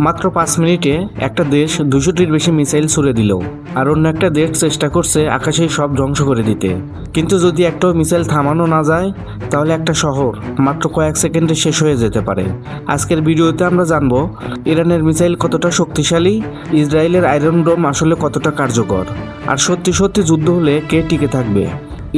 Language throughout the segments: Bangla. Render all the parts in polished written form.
মাত্র 5 মিনিটে একটা দেশ 200টির বেশি মিসাইল ছুড়ে দিল, আর অন্য একটা দেশ চেষ্টা করছে আকাশেই সব ধ্বংস করে দিতে। কিন্তু যদি একটাও মিসাইল থামানো না যায়, তাহলে একটা শহর মাত্র কয়েক সেকেন্ডে শেষ হয়ে যেতে পারে। আজকের ভিডিওতে আমরা জানবো ইরানের মিসাইল কতটা শক্তিশালী, ইসরায়েলের আয়রন ডোম আসলে কতটা কার্যকর, আর সত্যি সত্যি যুদ্ধ হলে কে টিকে থাকবে।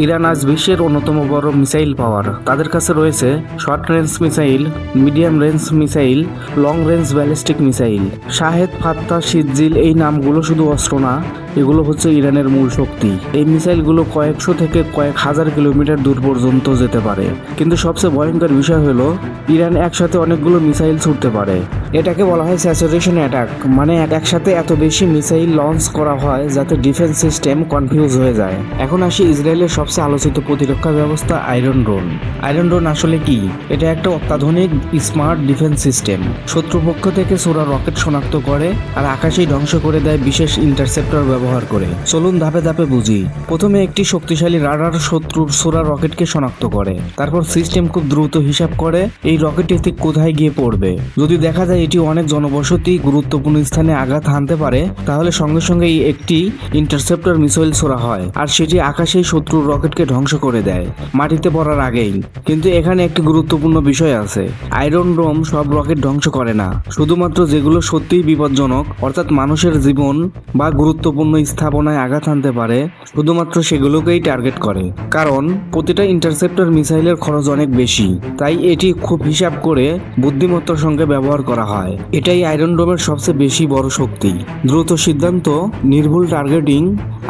ইরান আজ বিশ্বের অন্যতম বড় মিসাইল পাওয়ার। তাদের কাছে রয়েছে short range missile, medium range missile, long range ballistic missile. Shahed, Fattah, Sejjil এই নামগুলো শুধু অস্ত্র না, এগুলো হচ্ছে ইরানের মূল শক্তি। এই মিসাইলগুলো কয়েকশো থেকে কয়েক হাজার কিলোমিটার দূর পর্যন্ত যেতে পারে। কিন্তু সবচেয়ে ভয়ঙ্কর বিষয় হলো ইরান একসাথে অনেকগুলো মিসাইল ছুটতে পারে। এটাকে বলা হয় স্যাচুরেশন অ্যাটাক, মানে একসাথে এত বেশি মিসাইল লঞ্চ করা হয় যাতে ডিফেন্স সিস্টেম কনফিউজ হয়ে যায়। এখন আসি ইসরায়েলের সবচেয়ে আলোচিত প্রতিরক্ষা ব্যবস্থা আয়রন ড্রোন। আয়রন ড্রোন আসলে কি? এটা একটা অত্যাধুনিক স্মার্ট ডিফেন্স সিস্টেম। শত্রুপক্ষ থেকে ছোড়া রকেট শনাক্ত করে আর আকাশেই ধ্বংস করে দেয় বিশেষ ইন্টারসেপ্টর ব্যবহার করে। চলুন ধাপে ধাপে বুঝি। প্রথমে একটি শক্তিশালী রাডার শত্রুর ছোড়া রকেটকে শনাক্ত করে। তারপর সিস্টেম খুব দ্রুত হিসাব করে এই রকেটটি ঠিক কোথায় গিয়ে পড়বে। যদি দেখা যায় এটি অনেক জনবসতি গুরুত্বপূর্ণ স্থানে আঘাত হানতে পারে, তাহলে সঙ্গে সঙ্গে একটি ইন্টারসেপ্টর মিসাইল ছোড়া হয়, আর সেটি আকাশেই শত্রুর রকেটকে ধ্বংস করে দেয় মাটিতে পড়ার আগেই। কিন্তু এখানে একটি গুরুত্বপূর্ণ বিষয় আছে। আয়রন ডোম সব রকেট ধ্বংস করে না, শুধুমাত্র যেগুলো সত্যিই বিপজ্জনক, অর্থাৎ মানুষের জীবন বা গুরুত্বপূর্ণ স্থাপনায় আঘাত হানতে পারে, শুধুমাত্র সেগুলোকেই টার্গেট করে। কারণ প্রতিটা ইন্টারসেপ্টর মিসাইলের খরচ অনেক বেশি, তাই এটি খুব হিসাব করে বুদ্ধিমত্তার সঙ্গে ব্যবহার করা হয়। এটাই আয়রন ডোমের সবচেয়ে বেশি বড় শক্তি। দ্রুত সিদ্ধান্ত, নির্ভুল টার্গেটিং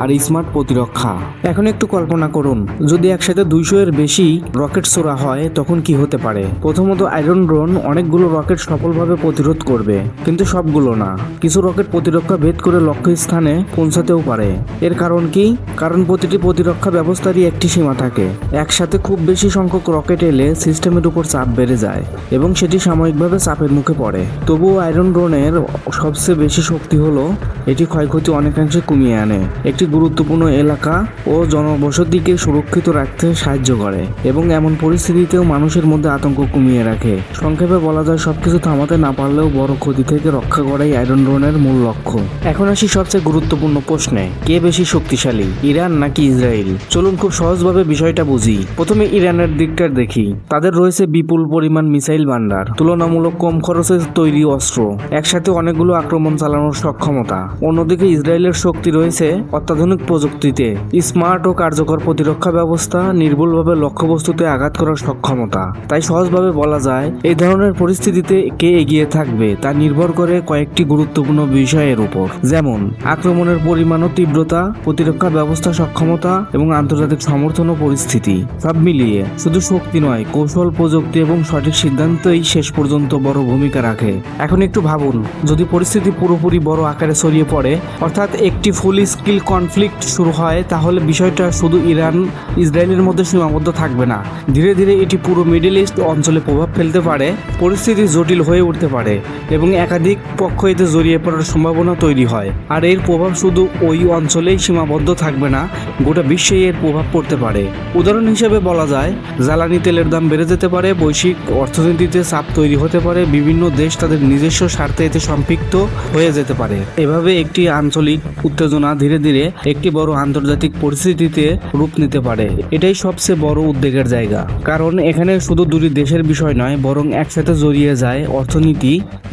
আর স্মার্ট প্রতিরক্ষা। এখন একটু কল্পনা করুন, যদি একসাথে 200 এর বেশি রকেট ছোড়া হয় তখন কি হতে পারে। প্রথমত, আয়রন ড্রোন অনেকগুলো রকেট সফলভাবে প্রতিরোধ করবে, কিন্তু সবগুলো না। কিছু রকেট প্রতিরক্ষা ভেদ করে লক্ষ্য স্থানে পৌঁছাতেও পারে। এর কারণ কি? কারণ প্রতিটি প্রতিরক্ষা ব্যবস্থারই একটি সীমা থাকে। একসাথে খুব বেশি সংখ্যক রকেট এলে সিস্টেমের উপর চাপ বেড়ে যায় এবং সেটি সাময়িকভাবে চাপের মুখে পড়ে। তবুও আয়রন ড্রোনের সবচেয়ে বেশি শক্তি হলো এটি ক্ষয়ক্ষতি অনেকাংশে কমিয়ে আনে, একটি গুরুত্বপূর্ণ এলাকা ও জনবসতিকে সুরক্ষিত রাখতে সাহায্য করে এবং এমন পরিস্থিতিতেও মানুষের মধ্যে আতঙ্ক কমিয়ে রাখে। সংক্ষেপে বলা যায়, সবকিছু থামাতে না পারলেও বড় ক্ষতি থেকে রক্ষা করাই আয়রন ড্রোনের মূল লক্ষ্য। এখন আসি সবচেয়ে গুরুত্বপূর্ণ প্রশ্নে, কে বেশি শক্তিশালী, ইরান নাকি ইসরায়েল? চলুন খুব সহজভাবে বিষয়টা বুঝি। প্রথমে ইরানের দিকটা দেখি। তাদের রয়েছে বিপুল পরিমাণ মিসাইল ভান্ডার, তুলনামূলক কম খরচে তৈরি অস্ত্র, একসাথে অনেকগুলো আক্রমণ চালানোর সক্ষমতা। অন্যদিকে ইসরায়েলের শক্তি রয়েছে অত্যাধুনিক প্রযুক্তিতে, স্মার্ট ও কার্যকর প্রতিরক্ষা ব্যবস্থা, নির্ভুলভাবে লক্ষ্যবস্তুতে আঘাত করার সক্ষমতা। তাই সহজভাবে বলা যায়, এই ধরনের পরিস্থিতিতে কে এগিয়ে থাকবে তা নির্ভর করে কয়েকটি গুরুত্বপূর্ণ বিষয়ের উপর, যেমন আক্রমণের পরিমাণ ও তীব্রতা, প্রতিরক্ষা ব্যবস্থা সক্ষমতা এবং আন্তর্জাতিক সমর্থন ও পরিস্থিতি। সব মিলিয়ে শুধু শক্তি নয়, কৌশল, প্রযুক্তি এবং সঠিক সিদ্ধান্তই শেষ পর্যন্ত বড় ভূমিকা রাখে। এখন একটু ভাবুন, যদি পরিস্থিতি পুরোপুরি বড় আকারে ছড়িয়ে পড়ে, অর্থাৎ একটি ফুল স্কিল কনফ্লিক্ট শুরু হয়, তাহলে বিষয়টা শুধু ইরান ইসরায়েলের মধ্যে সীমাবদ্ধ থাকবে না। ধীরে ধীরে এটি পুরো মিডল ইস্ট অঞ্চলে প্রভাব ফেলতে পারে, পরিস্থিতি জটিল হয়ে উঠতে পারে এবং একাধিক পক্ষ এতে জড়িয়ে পড়ার সম্ভাবনা তৈরি হয়। আর এর প্রভাব শুধু ওই অঞ্চলেই সীমাবদ্ধ থাকবে না, গোটা বিশ্বেই এর প্রভাব পড়তে পারে। উদাহরণ হিসেবে বলা যায়, জ্বালানি তেলের দাম বেড়ে যেতে পারে, বৈশ্বিক অর্থনীতিতে চাপ তৈরি হতে পারে, বিভিন্ন দেশ তাদের নিজস্ব স্বার্থে এতে সম্পৃক্ত হয়ে যেতে পারে। এভাবে একটি আঞ্চলিক উত্তেজনা ধীরে ধীরে একটি বড় আন্তর্জাতিক পরিস্থিতিতে রূপ নিতে পারে। এটাই সবচেয়ে বড় উদ্বেগের জায়গা, কারণ এখানে শুধু দুটি দেশের বিষয় নয়, বরং একসাথে জড়িয়ে যায় অর্থনীতি,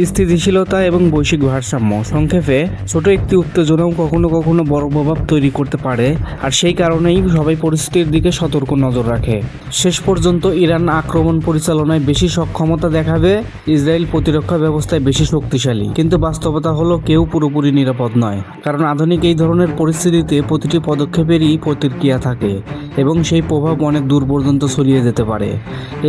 স্থিতিশীলতা এবং বৈশ্বিক ভারসাম্য। সংক্ষেপে, ছোট একটি উত্তেজনাও কখনো কখনো বড় প্রভাব তৈরি করতে পারে, আর সেই কারণেই সবাই পরিস্থিতির দিকে সতর্ক নজর রাখে। শেষ পর্যন্ত ইরান আক্রমণ পরিচালনায় বেশি সক্ষমতা দেখাবে, ইসরায়েল প্রতিরক্ষা ব্যবস্থায় বেশি শক্তিশালী। কিন্তু বাস্তবতা হলো কেউ পুরোপুরি নিরাপদ নয়, কারণ আধুনিক এই ধরনের পরিস্থিতিতে প্রতিটি পদক্ষেপেরই প্রতিক্রিয়া থাকে এবং সেই প্রভাব অনেক দূর পর্যন্ত ছড়িয়ে যেতে পারে।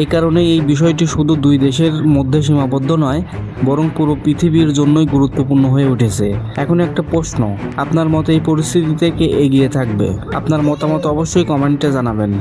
এই কারণে এই বিষয়টি শুধু দুই দেশের মধ্যে সীমাবদ্ধ নয়, বরং পুরো পৃথিবীর জন্যই গুরুত্বপূর্ণ হয়ে উঠেছে। এখন একটা প্রশ্ন, আপনার মতে এই পরিস্থিতিতে কে এগিয়ে থাকবে? আপনার মতামত অবশ্যই কমেন্টে জানাবেন।